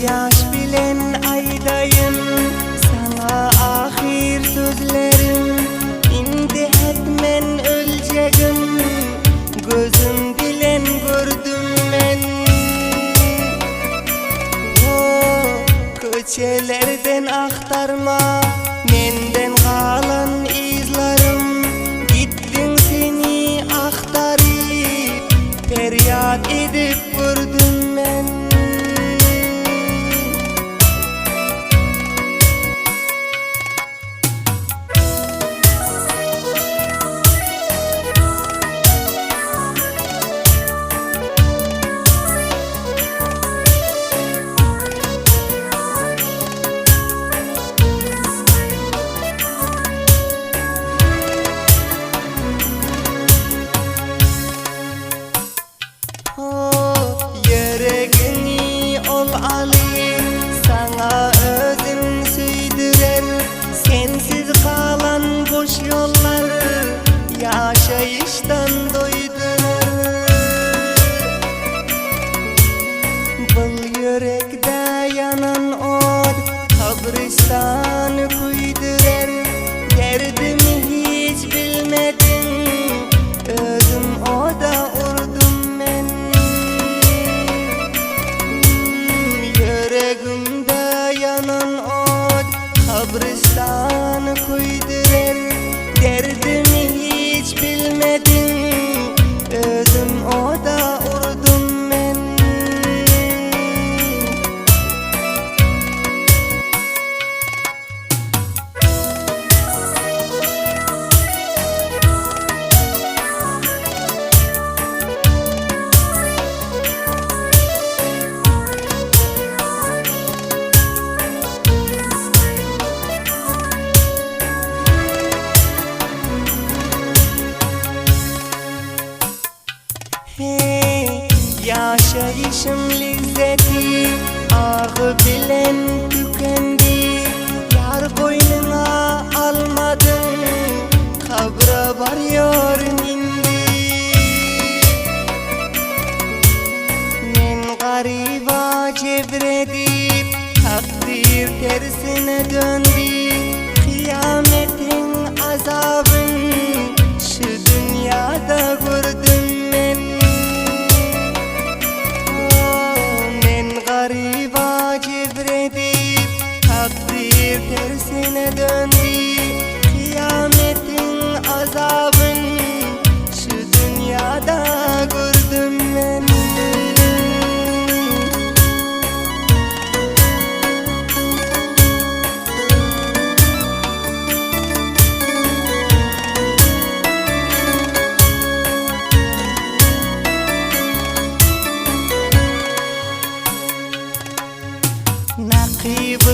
yaş bilen aydayım sana ahir sözlerim. İndi hetmen ölecegim, gözüm bilen gördüm men. Köçelerden aktarma menden kalan izlerim. Gittin seni aktarıp feryat edip gördüm men. Yüreğini ol alayım, sana özüm süydürer. Sensiz kalan boş yollar yaşayıştan doydurar. Bu yürekte yanan ot kabristanı kuydurar. Derdimi hiç bilmedin, özüm oda urdum men. Yüreğimde yanan ot kabristanı kuydurar. Derdimi hiç bilmedin, özüm oda urdum men. Hey, yaşayışım lezzeti ağı bilen tükendi. Yar boynuna almadın, kabra varıyorum indi. Men gariba cebredip takdir tersine döndü. Kıyametin azabın şu dünyada gördüm men. Gariba cebredip takdir tersine döndü. Kıyametin azabın şu dünyada gördüm ben. Nakib